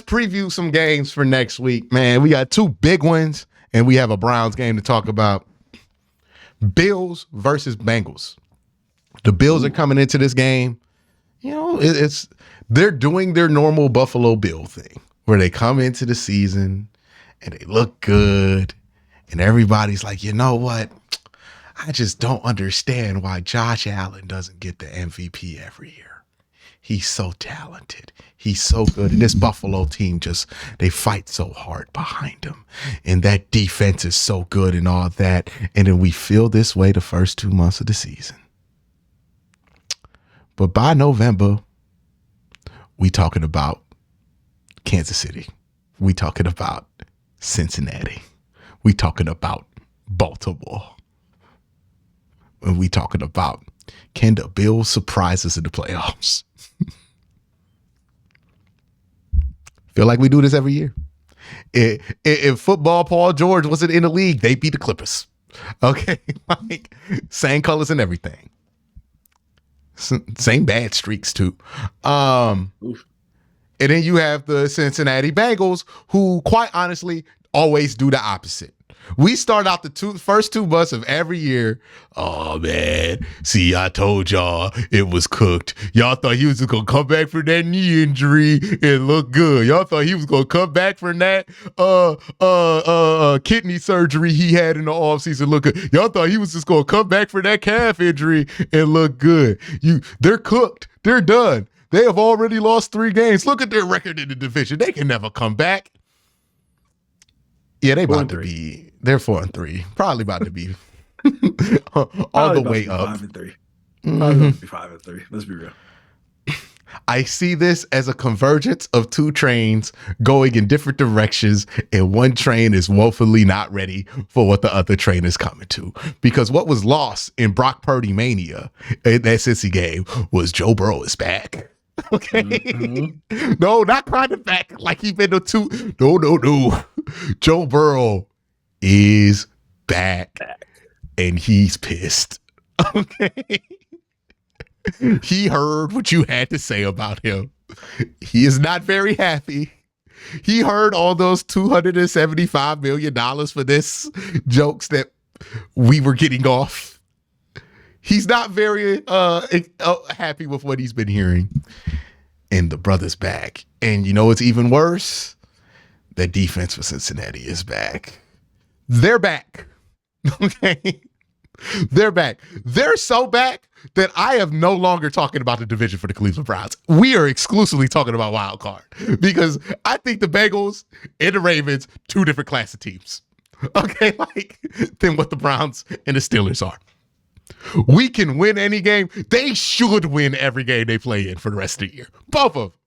preview some games for next week, man. We got two big ones, and we have a Browns game to talk about. Bills versus Bengals. The Bills are coming into this game. You know, they're doing their normal Buffalo Bill thing where they come into the season and they look good, and everybody's like, you know what? I just don't understand why Josh Allen doesn't get the MVP every year. He's so talented. He's so good. And this Buffalo team they fight so hard behind him. And that defense is so good and all that. And then we feel this way the first 2 months of the season. But by November, we talking about Kansas City. We talking about Cincinnati. We talking about Baltimore. And we talking about, can the Bills surprise us in the playoffs? Feel like we do this every year. In football, Paul George wasn't in the league. They beat the Clippers. Okay, like same colors and everything. Same bad streaks too. And then you have the Cincinnati Bengals, who quite honestly always do the opposite. We start out the first 2 months of every year. Oh, man. See, I told y'all it was cooked. Y'all thought he was just going to come back from that knee injury and look good. Y'all thought he was going to come back from that kidney surgery he had in the offseason. Look good. Y'all thought he was just going to come back from that calf injury and look good. They're cooked. They're done. They have already lost 3 games. Look at their record in the division. They can never come back. Yeah, they're 4-3. 4-3. Probably about to be all the way up. 5-3. Probably 5-3. Let's be real. I see this as a convergence of 2 trains going in different directions, and one train is woefully not ready for what the other train is coming to. Because what was lost in Brock Purdy mania in that Cincy game was Joe Burrow is back. Okay. Mm-hmm. No, not kind of back like he been to 2. No. Joe Burrow is back and he's pissed. Okay. He heard what you had to say about him. He is not very happy. He heard all those $275 million for this jokes that we were getting off. He's not very happy with what he's been hearing. And the brother's back. And you know what's even worse? The defense for Cincinnati is back. They're back. Okay? They're back. They're so back that I am no longer talking about the division for the Cleveland Browns. We are exclusively talking about wild card because I think the Bengals and the Ravens, 2 different class of teams. Okay? Like, than what the Browns and the Steelers are. We can win any game. They should win every game they play in for the rest of the year. Both of them.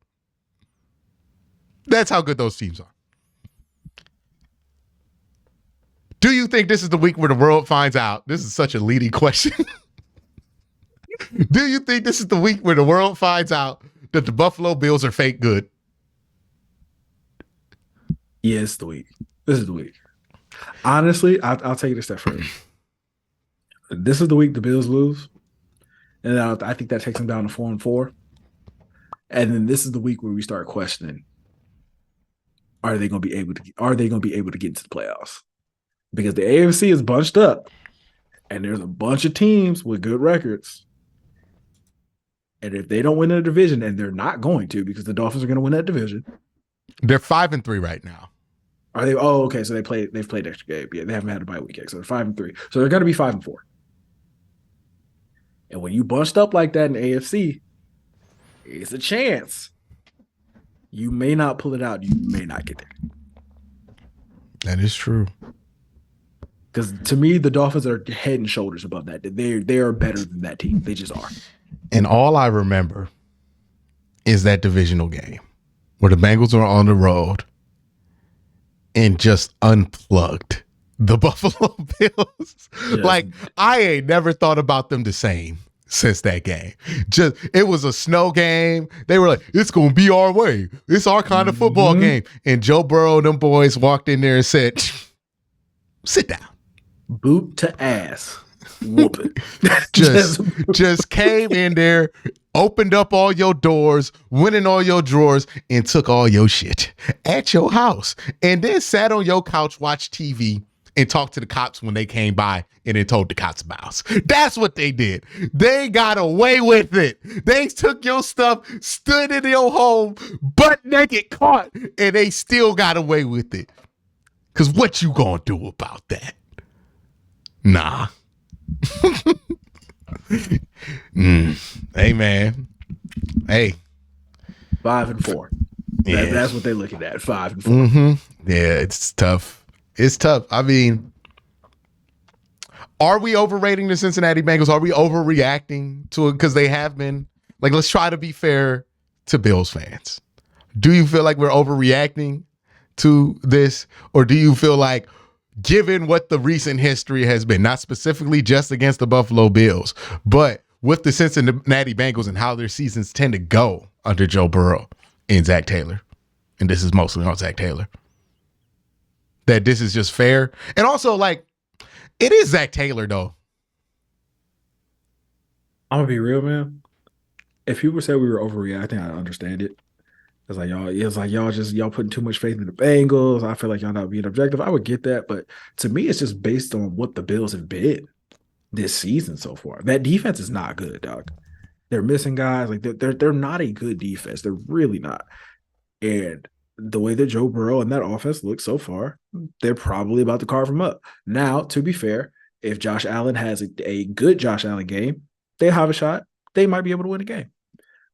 That's how good those teams are. Do you think this is the week where the world finds out? This is such a leading question. Do you think this is the week where the world finds out that the Buffalo Bills are fake good? Yeah, it's the week. This is the week. Honestly, I'll take it a step further. This is the week the Bills lose, and I think that takes them down to 4-4. And then this is the week where we start questioning: Are they going to be able to get into the playoffs? Because the AFC is bunched up, and there's a bunch of teams with good records. And if they don't win the division, and they're not going to, because the Dolphins are going to win that division, they're 5-3 right now. Are they? Oh, okay. So they've played extra game. Yeah, they haven't had a bye week yet, so they're 5-3. So they're going to be 5-4. And when you bunched up like that in AFC, it's a chance. You may not pull it out. You may not get there. That is true. Because to me, the Dolphins are head and shoulders above that. They are better than that team. They just are. And all I remember is that divisional game where the Bengals were on the road and just unplugged the Buffalo Bills. Yes. Like, I ain't never thought about them the same since that game. Just, it was a snow game. They were like, it's going to be our way. It's our kind of football game. And Joe Burrow and them boys walked in there and said, sit down. Boot to ass. whooping. Just came in there, opened up all your doors, went in all your drawers, and took all your shit at your house. And then sat on your couch, watched TV, and talked to the cops when they came by, and then told the cops about it. That's what they did. They got away with it. They took your stuff, stood in your home, butt naked, caught, and they still got away with it. Because what you gonna do about that? Nah. Hey, man. Hey. 5-4. Yeah. That's what they're looking at. 5-4. Mm-hmm. Yeah, it's tough. It's tough. I mean, are we overrating the Cincinnati Bengals? Are we overreacting to it? Because they have been. Like, let's try to be fair to Bills fans. Do you feel like we're overreacting to this? Or do you feel like, given what the recent history has been, not specifically just against the Buffalo Bills, but with the Cincinnati Bengals and how their seasons tend to go under Joe Burrow and Zach Taylor, and this is mostly on Zach Taylor, that this is just fair? And also, like, it is Zach Taylor, though. I'm gonna be real, man. If people said we were overreacting, I understand it. It's like y'all putting too much faith in the Bengals. I feel like y'all not being objective. I would get that, but to me, it's just based on what the Bills have been this season so far. That defense is not good, dog. They're missing guys. Like they're not a good defense. They're really not. And the way that Joe Burrow and that offense looks so far, they're probably about to carve them up. Now, to be fair, if Josh Allen has a good Josh Allen game, they have a shot. They might be able to win a game.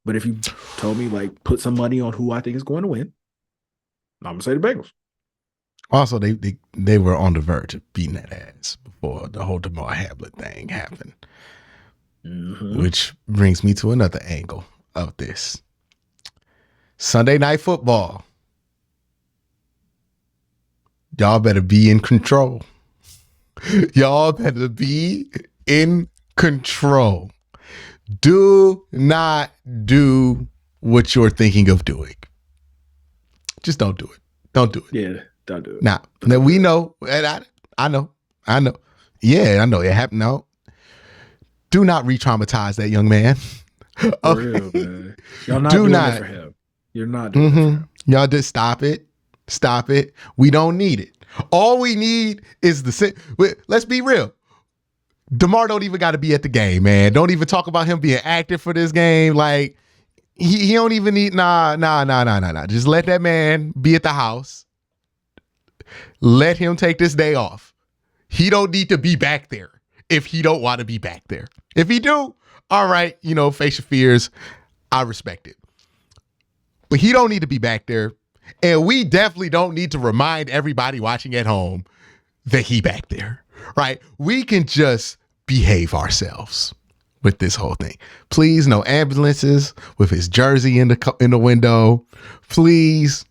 But if you told me, like, put some money on who I think is going to win, I'm going to say the Bengals. Also, they were on the verge of beating that ass before the whole Damar Hamlin thing happened. Mm-hmm. Which brings me to another angle of this. Sunday Night Football. Y'all better be in control. Y'all better be in control. Do not do what you're thinking of doing. Just don't do it. Don't do it. Yeah, don't do it. Now we know, and I know. Yeah, I know it happened. No, do not re-traumatize that young man. For real, man. Y'all not doing it for him. You're not doing it for him. Y'all just stop it. Stop it. We don't need it. All we need is let's be real. DeMar don't even got to be at the game, man. Don't even talk about him being active for this game. Like, he don't even need, nah. Just let that man be at the house. Let him take this day off. He don't need to be back there if he don't want to be back there. If he do, all right, face your fears. I respect it. But he don't need to be back there. And we definitely don't need to remind everybody watching at home that he back there, right? We can just behave ourselves with this whole thing. Please, no ambulances with his jersey in the window. Please,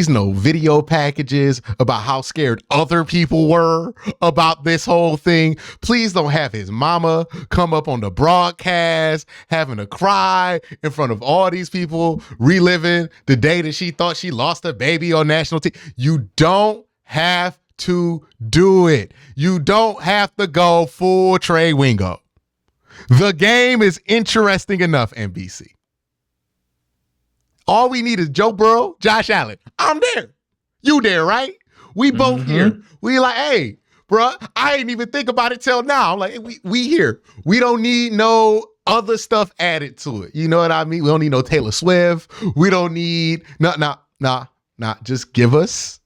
no video packages about how scared other people were about this whole thing. Please don't have his mama come up on the broadcast having a cry in front of all these people, reliving the day that she thought she lost a baby on national TV. You don't have to do it. You don't have to go full Trey Wingo. The game is interesting enough, NBC. All we need is Joe Burrow, Josh Allen. I'm there. You there, right? We both here. We like, hey, bro, I ain't even think about it till now. I'm like, we here. We don't need no other stuff added to it. You know what I mean? We don't need no Taylor Swift. We don't need, nah. Just give us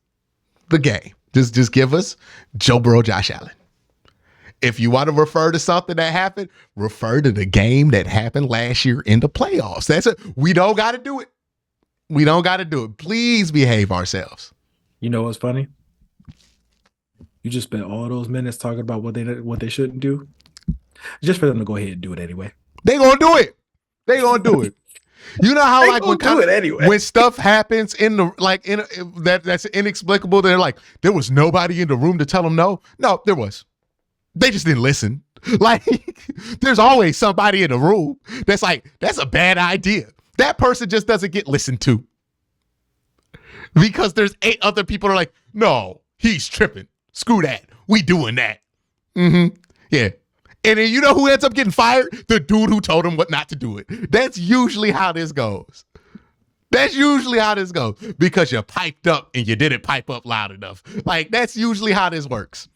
the game. Just give us Joe Burrow, Josh Allen. If you want to refer to something that happened, refer to the game that happened last year in the playoffs. That's it. We don't got to do it. We don't got to do it. Please behave ourselves. You know what's funny? You just spent all those minutes talking about what they shouldn't do, just for them to go ahead and do it anyway. They gonna do it. They gonna do it. You know how when stuff happens that's inexplicable. They're like, there was nobody in the room to tell them no. No, there was. They just didn't listen. Like, there's always somebody in the room that's like, that's a bad idea. That person just doesn't get listened to because there's 8 other people who are like, no, he's tripping. Screw that. We doing that. Yeah. And then you know who ends up getting fired? The dude who told him what not to do it. That's usually how this goes. That's usually how this goes because you piped up and you didn't pipe up loud enough. Like, that's usually how this works.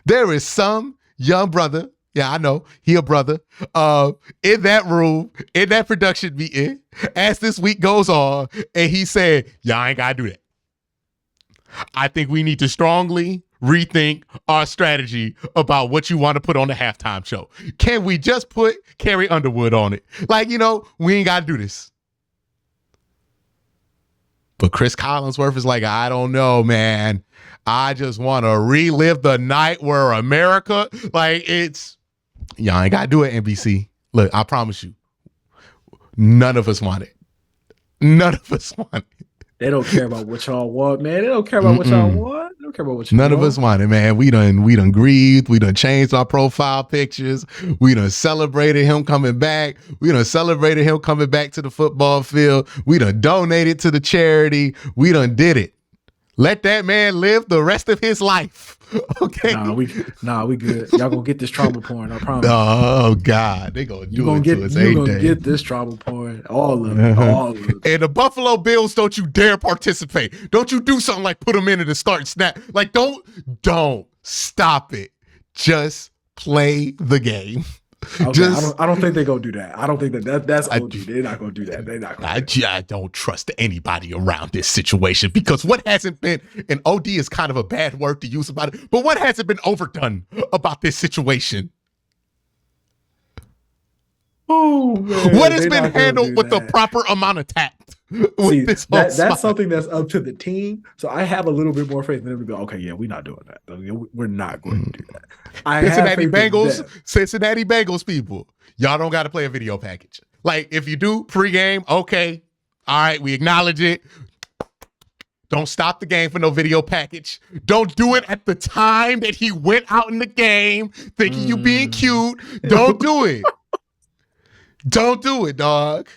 There is some young brother, yeah, I know, he a brother, in that room, in that production meeting, as this week goes on, and he said, y'all ain't got to do that. I think we need to strongly rethink our strategy about what you want to put on the halftime show. Can we just put Carrie Underwood on it? Like, we ain't got to do this. But Chris Collinsworth is like, I don't know, man. I just want to relive the night where America, like, y'all ain't got to do it, NBC. Look, I promise you, none of us want it. None of us want it. They don't care about what y'all want, man. They don't care about what y'all want. They don't care about what you want. None of us want it, man. We done grieved. We done changed our profile pictures. We done celebrated him coming back. We done celebrated him coming back to the football field. We done donated to the charity. We done did it. Let that man live the rest of his life. Okay. Nah, we good. Y'all gonna get this trauma porn, I promise. Oh God, they gonna do it to us. You gonna get this trauma porn, all of it, all of it. And the Buffalo Bills, don't you dare participate. Don't you do something like put them into the start and snap. Like don't stop it. Just play the game. Okay, I don't think they're gonna do that. I don't think that's OD. They're not gonna do that. They're not gonna I don't trust anybody around this situation because what hasn't been, and OD is kind of a bad word to use about it, but what hasn't been overdone about this situation? Oh man, what has been handled with the proper amount of tact? See, that's something that's up to the team. So I have a little bit more faith in them to go, okay, yeah, we're not doing that. We're not going to do that. Cincinnati Bengals people, y'all don't got to play a video package. Like, if you do pregame, okay, all right, we acknowledge it. Don't stop the game for no video package. Don't do it at the time that he went out in the game thinking you being cute. Don't do it. Don't do it, dog.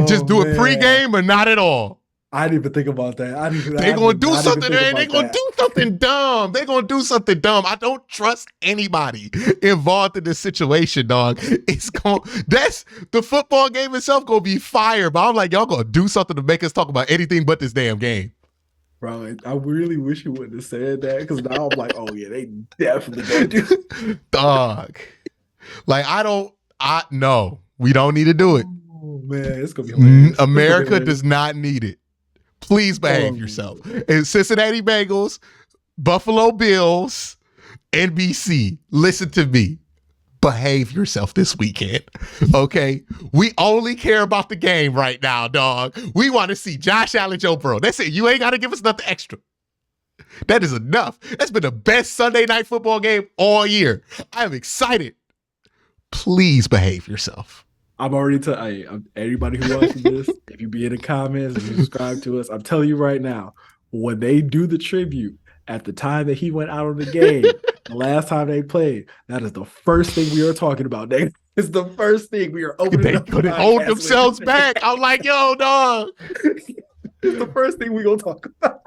Just do it pregame or not at all. I didn't even think about that. They're going to do something. They're going to do something dumb. They're going to do something dumb. I don't trust anybody involved in this situation, dog. That's the football game itself going to be fire. But I'm like, y'all going to do something to make us talk about anything but this damn game. Bro, I really wish you wouldn't have said that because now I'm like, oh yeah, they definitely going to do it. Dog. Like, no, we don't need to do it. Oh man, it's going to be hilarious. America does not need it. Please behave yourself. And Cincinnati Bengals, Buffalo Bills, NBC, listen to me. Behave yourself this weekend, okay? We only care about the game right now, dog. We want to see Josh Allen, Joe Burrow. That's it. You ain't got to give us nothing extra. That is enough. That's been the best Sunday night football game all year. I'm excited. Please behave yourself. I'm already telling everybody who watches this, if you be in the comments, if you subscribe to us, I'm telling you right now, when they do the tribute at the time that he went out of the game, the last time they played, that is the first thing we are talking about. It's the first thing we are opening they up. They couldn't hold themselves back. I'm like, yo, dog. It's the first thing we're going to talk about.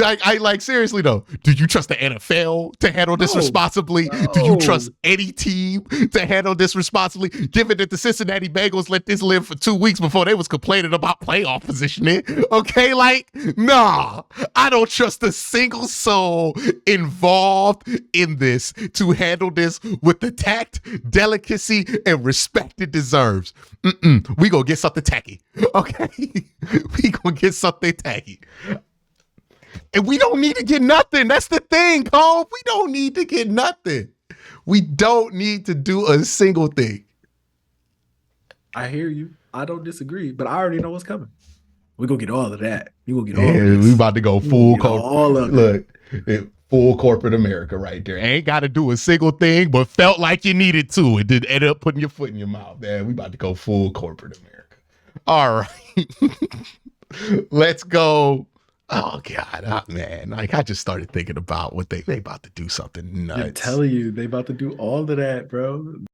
I seriously though, do you trust the NFL to handle this responsibly? No. Do you trust any team to handle this responsibly? Given that the Cincinnati Bengals let this live for 2 weeks before they was complaining about playoff positioning. Okay, nah, I don't trust a single soul involved in this to handle this with the tact, delicacy, and respect it deserves. We gonna get something tacky. Okay, we gonna get something tacky. And we don't need to get nothing. That's the thing, Cole. We don't need to get nothing. We don't need to do a single thing. I hear you. I don't disagree, but I already know what's coming. We're going to get all of that. You going to get all of this. We about to go full corporate. All of Look, full corporate America right there. Ain't got to do a single thing, but felt like you needed to. It did end up putting your foot in your mouth, man. We about to go full corporate America. All right. Let's go. Oh God, man! I just started thinking about what they about to do something nuts. I'm telling you, they about to do all of that, bro.